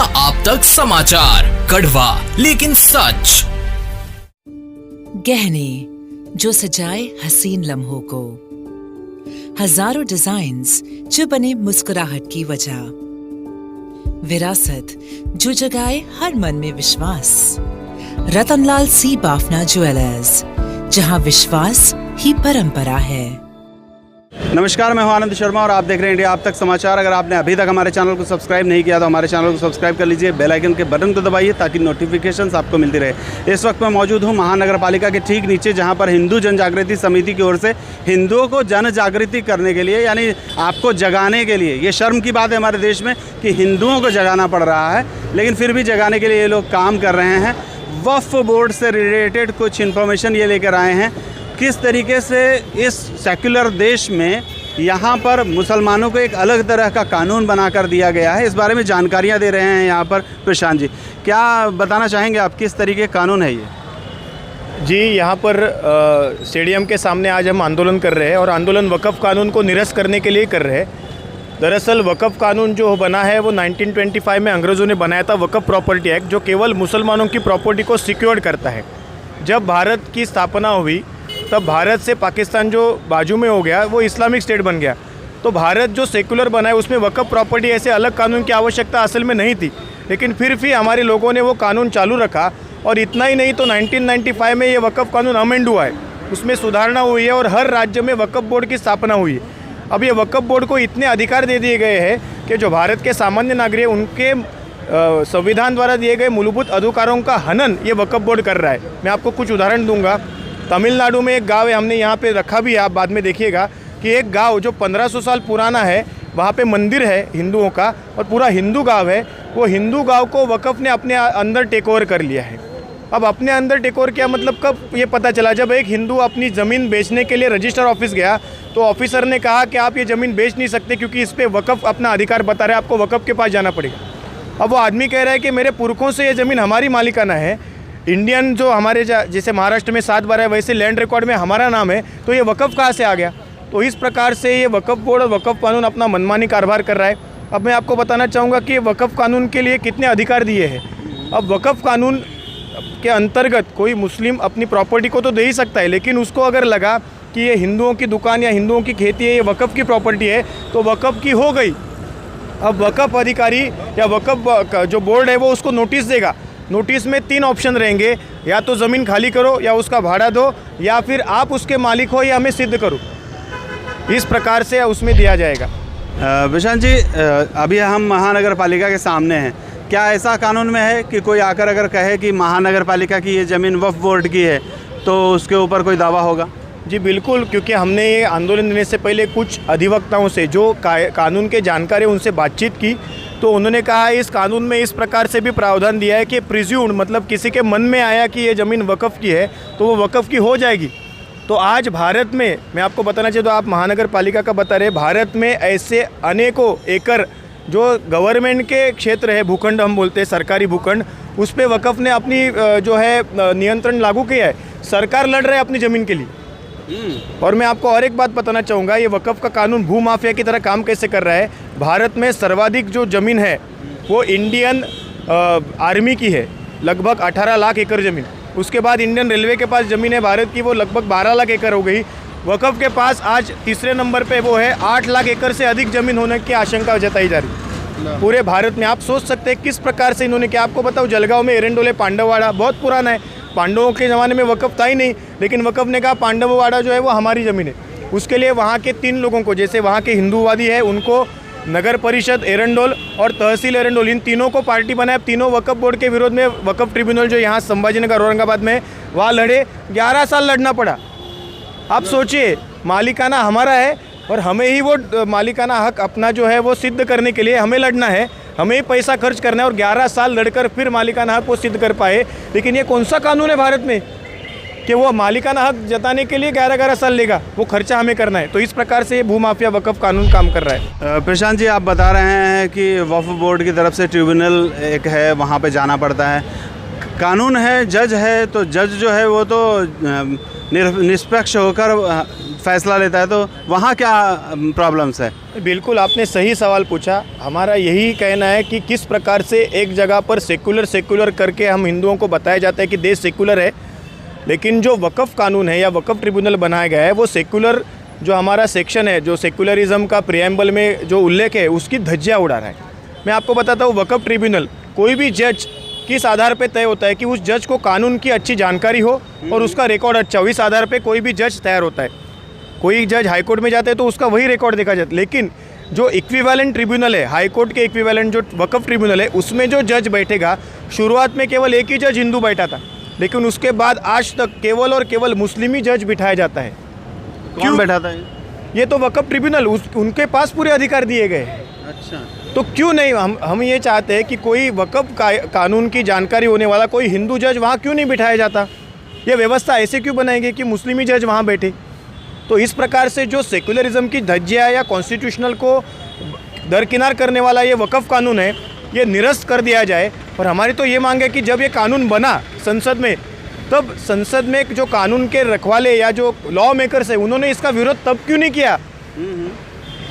आप तक समाचार, कड़वा लेकिन सच। गहने जो सजाए हसीन लम्हों को, हजारों डिजाइन्स जो बने मुस्कुराहट की वजह, विरासत जो जगाए हर मन में विश्वास। रतनलाल सी बाफना ज्वेलर्स, जहां विश्वास ही परंपरा है। नमस्कार, मैं हूं आनंद शर्मा और आप देख रहे हैं इंडिया आप तक समाचार। अगर आपने अभी तक हमारे चैनल को सब्सक्राइब नहीं किया तो हमारे चैनल को सब्सक्राइब कर लीजिए, बेल आइकन के बटन को दबाइए ताकि नोटिफिकेशंस आपको मिलती रहे। इस वक्त मैं मौजूद हूं महानगर पालिका के ठीक नीचे, जहां पर हिंदू जन जागृति समिति की ओर से हिंदुओं को जन जागृति करने के लिए, यानी आपको जगाने के लिए, ये शर्म की बात है हमारे देश में कि हिंदुओं को जगाना पड़ रहा है, लेकिन फिर भी जगाने के लिए ये लोग काम कर रहे हैं। वक्फ बोर्ड से रिलेटेड कुछ इन्फॉर्मेशन ये लेकर आए हैं, किस तरीके से इस सेक्युलर देश में यहाँ पर मुसलमानों को एक अलग तरह का कानून बनाकर दिया गया है। इस बारे में जानकारियाँ दे रहे हैं यहाँ पर प्रशांत जी। क्या बताना चाहेंगे आप, किस तरीके का कानून है ये? जी, यहाँ पर स्टेडियम के सामने आज हम आंदोलन कर रहे हैं और आंदोलन वक़्फ़ कानून को निरस्त करने के लिए कर रहे हैं। दरअसल वक़्फ़ कानून जो बना है वो 1925 में अंग्रेज़ों ने बनाया था, वक़्फ़ प्रॉपर्टी एक्ट, जो केवल मुसलमानों की प्रॉपर्टी को सिक्योर्ड करता है। जब भारत की स्थापना हुई तब भारत से पाकिस्तान जो बाजू में हो गया वो इस्लामिक स्टेट बन गया, तो भारत जो सेकुलर बना है उसमें वक़्फ़ प्रॉपर्टी ऐसे अलग कानून की आवश्यकता असल में नहीं थी, लेकिन फिर भी हमारे लोगों ने वो कानून चालू रखा। और इतना ही नहीं तो 1995 में ये वक़्फ़ कानून अमेंड हुआ है, उसमें सुधारणा हुई है और हर राज्य में वक़्फ़ बोर्ड की स्थापना हुई है। अब ये वक़्फ़ बोर्ड को इतने अधिकार दे दिए गए हैं कि जो भारत के सामान्य नागरिक उनके संविधान द्वारा दिए गए मूलभूत अधिकारों का हनन ये वक़्फ़ बोर्ड कर रहा है। मैं आपको कुछ उदाहरण दूंगा। तमिलनाडु में एक गांव है, हमने यहाँ पे रखा भी है, आप बाद में देखिएगा कि एक गांव जो 1500 साल पुराना है, वहाँ पे मंदिर है हिंदुओं का और पूरा हिंदू गांव है, वो हिंदू गांव को वक़्फ़ ने अपने अंदर टेक ओवर कर लिया है। अब अपने अंदर टेक ओवर किया मतलब कब ये पता चला, जब एक हिंदू अपनी ज़मीन बेचने के लिए रजिस्टर ऑफिस गया तो ऑफिसर ने कहा कि आप ये ज़मीन बेच नहीं सकते क्योंकि इस पर वक़्फ़ अपना अधिकार बता रहा है, आपको वक़्फ़ के पास जाना पड़ेगा। अब वो आदमी कह रहा है कि मेरे पुरखों से ये ज़मीन हमारी मालिकाना है, इंडियन जो हमारे जैसे महाराष्ट्र में 7/12 है वैसे लैंड रिकॉर्ड में हमारा नाम है, तो ये वक़्फ़ कहाँ से आ गया? तो इस प्रकार से ये वक़्फ़ बोर्ड और वक़्फ़ कानून अपना मनमानी कारोबार कर रहा है। अब मैं आपको बताना चाहूँगा कि वक़्फ़ कानून के लिए कितने अधिकार दिए हैं। अब वक़्फ़ कानून के अंतर्गत कोई मुस्लिम अपनी प्रॉपर्टी को तो दे ही सकता है, लेकिन उसको अगर लगा कि ये हिंदुओं की दुकान या हिंदुओं की खेती है, ये वक़्फ़ की प्रॉपर्टी है, तो वक़्फ़ की हो गई। अब वक़्फ़ अधिकारी या वक़्फ़ जो बोर्ड है वो उसको नोटिस देगा। नोटिस में 3 ऑप्शन रहेंगे, या तो ज़मीन खाली करो, या उसका भाड़ा दो, या फिर आप उसके मालिक हो, या हमें सिद्ध करो। इस प्रकार से उसमें दिया जाएगा। प्रशांत जी, अभी हम महानगर पालिका के सामने हैं, क्या ऐसा कानून में है कि कोई आकर अगर कहे कि महानगर पालिका की ये ज़मीन वक्फ बोर्ड की है तो उसके ऊपर कोई दावा होगा? जी बिल्कुल, क्योंकि हमने ये आंदोलन देने से पहले कुछ अधिवक्ताओं से जो कानून के जानकार हैं उनसे बातचीत की, तो उन्होंने कहा इस कानून में इस प्रकार से भी प्रावधान दिया है कि प्रिज्यूम्ड, मतलब किसी के मन में आया कि ये ज़मीन वक़्फ़ की है तो वो वक़्फ़ की हो जाएगी। तो आज भारत में, मैं आपको बताना चाहिए, तो आप महानगर पालिका का बता रहे, भारत में ऐसे अनेकों एकड़ जो गवर्नमेंट के क्षेत्र है, भूखंड हम बोलते हैं, सरकारी भूखंड, उस पर वक़्फ़ ने अपनी जो है नियंत्रण लागू किया है। सरकार लड़ रहे है अपनी ज़मीन के लिए। और मैं आपको और एक बात बताना चाहूँगा, ये वक़्फ़ का कानून भू माफिया की तरह काम कैसे कर रहा है। भारत में सर्वाधिक जो ज़मीन है वो इंडियन आर्मी की है, लगभग 18 लाख एकड़ ज़मीन। उसके बाद इंडियन रेलवे के पास ज़मीन है भारत की, वो लगभग 12 लाख एकड़ हो गई। वक़्फ़ के पास आज तीसरे नंबर पे वो है, 8 लाख एकड़ से अधिक ज़मीन होने की आशंका जताई जा रही पूरे भारत में। आप सोच सकते हैं किस प्रकार से इन्होंने किया। आपको बताओ, जलगांव में एरंडोले पांडववाड़ा बहुत पुराना है, पांडवों के ज़माने में वक़्फ़ था ही नहीं, लेकिन वक़्फ़ ने कहा पांडववाड़ा जो है वो हमारी ज़मीन है। उसके लिए वहाँ के 3 लोगों को, जैसे वहाँ के हिंदूवादी है उनको नगर परिषद एरंडोल और तहसील एरंडोल, इन तीनों को पार्टी बनाया। तीनों वक़्फ़ बोर्ड के विरोध में वक़्फ़ ट्रिब्यूनल जो यहाँ संभाजीनगर औरंगाबाद में, वहाँ लड़े, 11 साल लड़ना पड़ा। आप सोचिए, मालिकाना हमारा है और हमें ही वो मालिकाना हक अपना जो है वो सिद्ध करने के लिए हमें लड़ना है, हमें ही पैसा खर्च करना है और 11 साल लड़कर फिर मालिकाना हक वो सिद्ध कर पाए। लेकिन ये कौन सा कानून है भारत में कि वो मालिकाना हक जताने के लिए 11-11 साल लेगा, वो खर्चा हमें करना है। तो इस प्रकार से ये भूमाफिया वक़्फ़ कानून काम कर रहा है। प्रशांत जी, आप बता रहे हैं कि वक्फ बोर्ड की तरफ से ट्रिब्यूनल एक है, वहाँ पे जाना पड़ता है, कानून है, जज है, तो जज जो है वो तो निष्पक्ष होकर फैसला लेता है, तो वहाँ क्या प्रॉब्लम्स है? बिल्कुल आपने सही सवाल पूछा। हमारा यही कहना है कि किस प्रकार से एक जगह पर सेकुलर करके हम हिंदुओं को बताया जाता है कि देश सेकुलर है, लेकिन जो वक़्फ़ कानून है या वक़्फ़ ट्रिब्यूनल बनाया गया है वो सेकुलर जो हमारा सेक्शन है, जो सेकुलरिज्म का प्रियम्बल में जो उल्लेख है उसकी धज्जियाँ उड़ा रहा है। मैं आपको बताता हूँ, वक़्फ़ ट्रिब्यूनल कोई भी जज किस आधार पे तय होता है कि उस जज को कानून की अच्छी जानकारी हो और उसका रिकॉर्ड अच्छा हो, इस आधार पे कोई भी जज तैयार होता है। कोई जज हाई कोर्ट में जाते हैं तो उसका वही रिकॉर्ड देखा जाता है, लेकिन जो इक्विवेलेंट ट्रिब्यूनल है, हाई कोर्ट के इक्विवेलेंट जो वक़्फ़ ट्रिब्यूनल है, उसमें जो जज बैठेगा, शुरुआत में केवल एक ही जज हिंदू बैठा था, लेकिन उसके बाद आज तक केवल और केवल मुस्लिम ही जज बिठाया जाता है। कौन बैठा था ये तो वक़्फ़ ट्रिब्यूनल, उनके पास पूरे अधिकार दिए गए। अच्छा, तो क्यों नहीं हम ये चाहते हैं कि कोई वक़्फ़ कानून की जानकारी होने वाला कोई हिंदू जज वहाँ क्यों नहीं बिठाया जाता? ये व्यवस्था ऐसे क्यों बनाएंगे कि मुस्लिमी जज वहाँ बैठे? तो इस प्रकार से जो सेकुलरिज्म की धज्जियाँ या कॉन्स्टिट्यूशनल को दरकिनार करने वाला ये वक़्फ़ कानून है, ये निरस्त कर दिया जाए। और हमारी तो ये मांग है कि जब ये कानून बना संसद में, तब संसद में जो कानून के रखवाले या जो लॉ मेकर्स है उन्होंने इसका विरोध तब क्यों नहीं किया?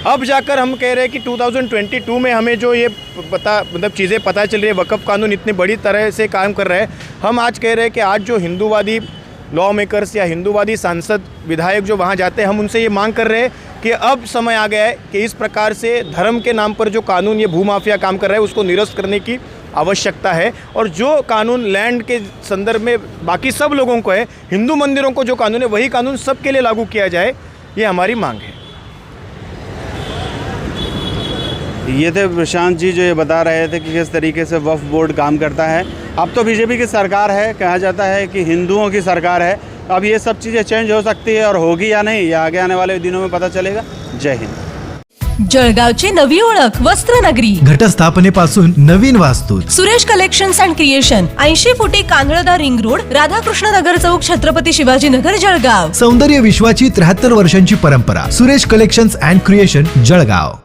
अब जाकर हम कह रहे हैं कि 2022 में हमें जो ये चीज़ें पता चल रही है, वक़्फ़ कानून इतनी बड़ी तरह से काम कर रहा है। हम आज कह रहे हैं कि आज जो हिंदूवादी लॉ मेकर्स या हिंदूवादी सांसद विधायक जो वहाँ जाते हैं, हम उनसे ये मांग कर रहे हैं कि अब समय आ गया है कि इस प्रकार से धर्म के नाम पर जो कानून ये भूमाफिया काम कर रहा है उसको निरस्त करने की आवश्यकता है। और जो कानून लैंड के संदर्भ में बाकी सब लोगों को है, हिंदू मंदिरों को जो कानून है वही कानून सबके लिए लागू किया जाए, ये हमारी मांग है। ये थे प्रशांत जी जो ये बता रहे थे कि किस तरीके से वक्फ बोर्ड काम करता है। अब तो बीजेपी की सरकार है, कहा जाता है कि हिंदुओं की सरकार है। अब ये सब चीज़ें चेंज हो सकती है और होगी या नहीं, या आगे आने वाले दिनों में पता चलेगा। जय हिंद। जळगावची नवी ओळख वस्त्रनगरी, घटस्थापनेपासून नवीन वास्तू, सुरेश कलेक्शन्स अँड क्रिएशन, 80 फुटी कांदळदा रिंग रोड, राधाकृष्ण नगर चौक, छत्रपती शिवाजी नगर, जळगाव. सौंदर्य विश्वाची 73 वर्षांची परंपरा. Suresh collections and creation, Jalgaon.